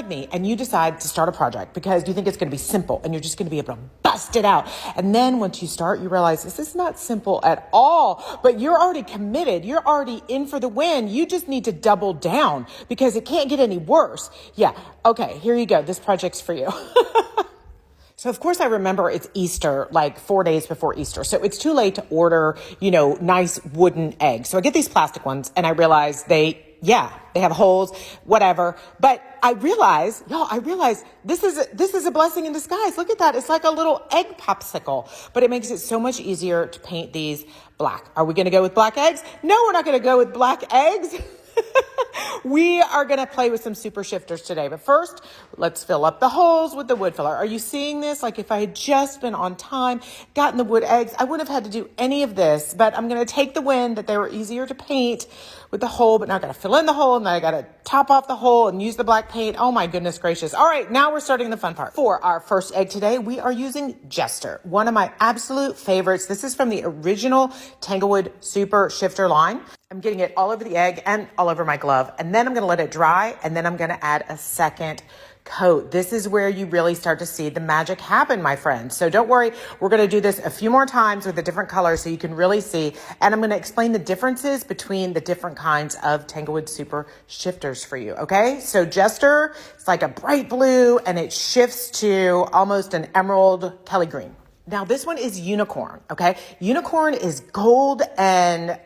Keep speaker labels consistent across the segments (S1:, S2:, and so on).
S1: me and you decide to start a project because you think it's going to be simple and you're just going to be able to bust it out. And then once you start, you realize this is not simple at all, but you're already committed. You're already in for the win. You just need to double down because it can't get any worse. Yeah. Okay. Here you go. This project's for you. So of course I remember it's Easter, like 4 days before Easter. So it's too late to order, nice wooden eggs. So I get these plastic ones and I realize they have holes, whatever. But I realize this is a blessing in disguise. Look at that. It's like a little egg popsicle, but it makes it so much easier to paint these black. Are we going to go with black eggs? No, we're not going to go with black eggs. We are going to play with some super shifters today. But first, let's fill up the holes with the wood filler. Are you seeing this? Like if I had just been on time, gotten the wood eggs, I wouldn't have had to do any of this. But I'm going to take the win that they were easier to paint with the hole, but now I got to fill in the hole and then I got to top off the hole and use the black paint. Oh my goodness gracious. All right, now we're starting the fun part. For our first egg today, we are using Jester, one of my absolute favorites. This is from the original Tanglewood Super Shifter line. I'm getting it all over the egg and all over my glove. And then I'm going to let it dry. And then I'm going to add a second coat. This is where you really start to see the magic happen, my friends. So don't worry. We're going to do this a few more times with the different colors so you can really see. And I'm going to explain the differences between the different kinds of Tanglewood Super shifters for you. Okay. So Jester, it's like a bright blue and it shifts to almost an emerald Kelly green. Now this one is unicorn. Okay. Unicorn is gold and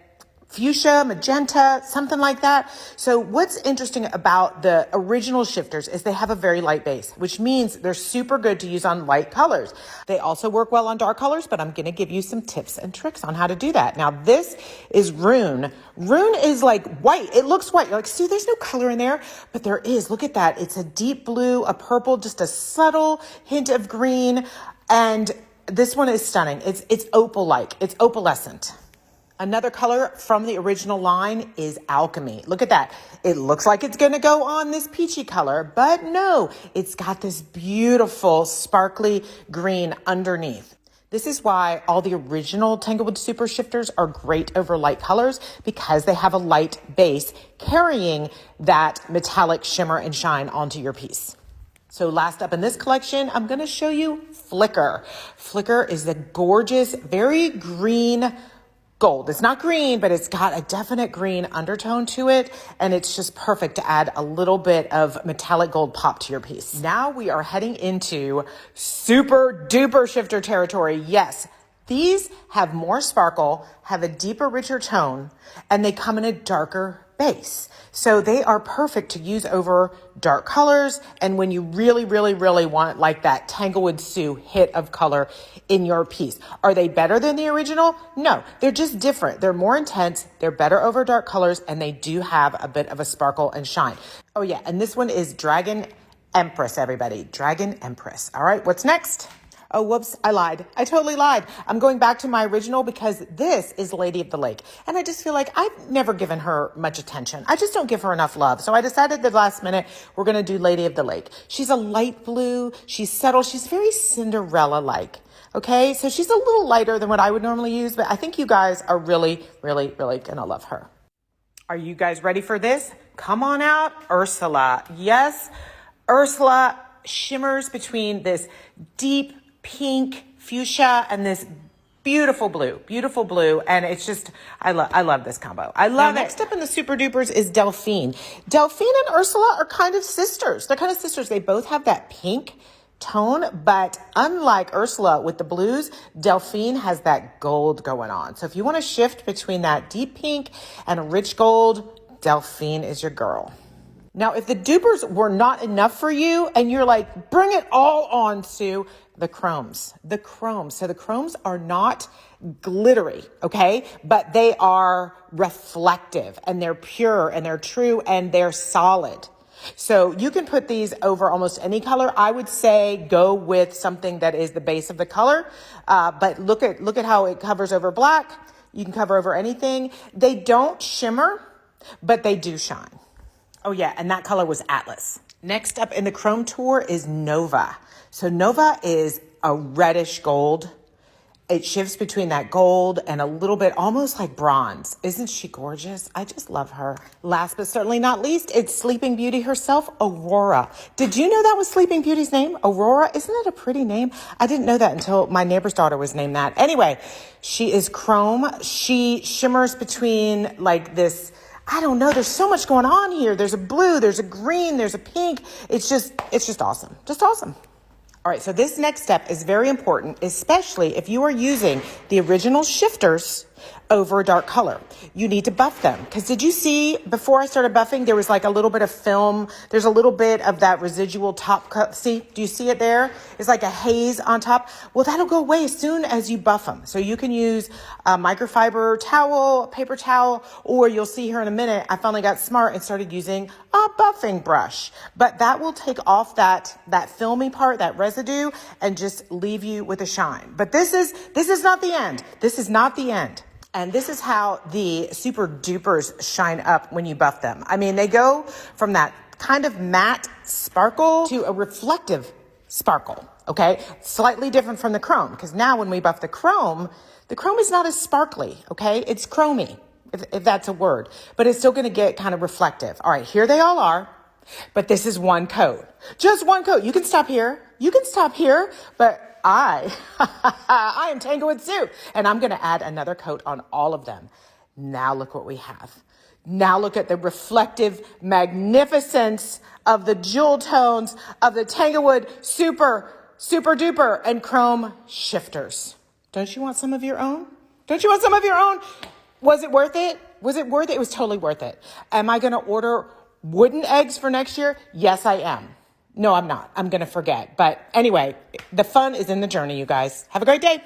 S1: fuchsia, magenta, something like that. So what's interesting about the original shifters is they have a very light base, which means they're super good to use on light colors. They also work well on dark colors, but I'm going to give you some tips and tricks on how to do that. Now this is Rune. Rune is like white. It looks white. You're like, Sue, there's no color in there, but there is. Look at that. It's a deep blue, a purple, just a subtle hint of green. And this one is stunning. It's opal-like. It's opalescent. Another color from the original line is Alchemy. Look at that. It looks like it's going to go on this peachy color, but no, it's got this beautiful sparkly green underneath. This is why all the original Tanglewood Super shifters are great over light colors because they have a light base carrying that metallic shimmer and shine onto your piece. So last up in this collection, I'm going to show you Flickr. Flickr is the gorgeous, very green gold. It's not green, but it's got a definite green undertone to it. And it's just perfect to add a little bit of metallic gold pop to your piece. Now we are heading into super duper shifter territory. Yes, these have more sparkle, have a deeper, richer tone, and they come in a darker base. So they are perfect to use over dark colors. And when you really, really, really want like that Tanglewood Sue hit of color in your piece. Are they better than the original? No, they're just different. They're more intense. They're better over dark colors and they do have a bit of a sparkle and shine. Oh yeah. And this one is Dragon Empress, everybody. Dragon Empress. All right. What's next? Oh, whoops, I lied. I totally lied. I'm going back to my original because this is Lady of the Lake. And I just feel like I've never given her much attention. I just don't give her enough love. So I decided the last minute we're going to do Lady of the Lake. She's a light blue. She's subtle. She's very Cinderella-like. Okay, so she's a little lighter than what I would normally use, but I think you guys are really, really, really going to love her. Are you guys ready for this? Come on out, Ursula. Yes, Ursula shimmers between this deep pink fuchsia and this beautiful blue. And it's just, I love this combo. I love it. Next up in the super dupers is Delphine. Delphine and Ursula are kind of sisters. They're kind of sisters. They both have that pink tone, but unlike Ursula with the blues, Delphine has that gold going on. So if you want to shift between that deep pink and a rich gold, Delphine is your girl. Now, if the dupers were not enough for you and you're like, bring it all on, Sue, the chromes. So the chromes are not glittery, okay? But they are reflective and they're pure and they're true and they're solid. So you can put these over almost any color. I would say go with something that is the base of the color. But look at how it covers over black. You can cover over anything. They don't shimmer, but they do shine. Oh yeah, and that color was Atlas. Next up in the chrome tour is Nova. So Nova is a reddish gold It shifts between that gold and a little bit almost like bronze. Isn't she gorgeous? I just love her. Last but certainly not least, it's Sleeping Beauty herself, Aurora. Did you know that was Sleeping Beauty's name? Aurora? Isn't it a pretty name? I didn't know that until my neighbor's daughter was named that. Anyway, she is chrome. She shimmers between like this, I don't know. There's so much going on here. There's a blue, there's a green, there's a pink. It's just awesome. Just awesome. All right, so this next step is very important, especially if you are using the original shifters over a dark color. You need to buff them. Because did you see, before I started buffing, there was like a little bit of film. There's a little bit of that residual top coat. See, do you see it there? It's like a haze on top. Well, that'll go away as soon as you buff them. So you can use a microfiber towel, paper towel, or you'll see here in a minute, I finally got smart and started using a buffing brush. But that will take off that filmy part, that residue, and just leave you with a shine. But this is not the end. This is not the end. And this is how the super dupers shine up when you buff them. I mean, they go from that kind of matte sparkle to a reflective sparkle, okay? Slightly different from the chrome, because now when we buff the chrome is not as sparkly, okay? It's chromy, if that's a word, but it's still gonna get kind of reflective. All right, here they all are, but this is one coat. Just one coat. You can stop here, but I am Tanglewood Sue, and I'm going to add another coat on all of them. Now look what we have. Now look at the reflective magnificence of the jewel tones of the Tanglewood super duper and chrome shifters. Don't you want some of your own? Don't you want some of your own? Was it worth it? Was it worth it? It was totally worth it. Am I going to order wooden eggs for next year? Yes, I am. No, I'm not. I'm going to forget. But anyway, the fun is in the journey, you guys. Have a great day.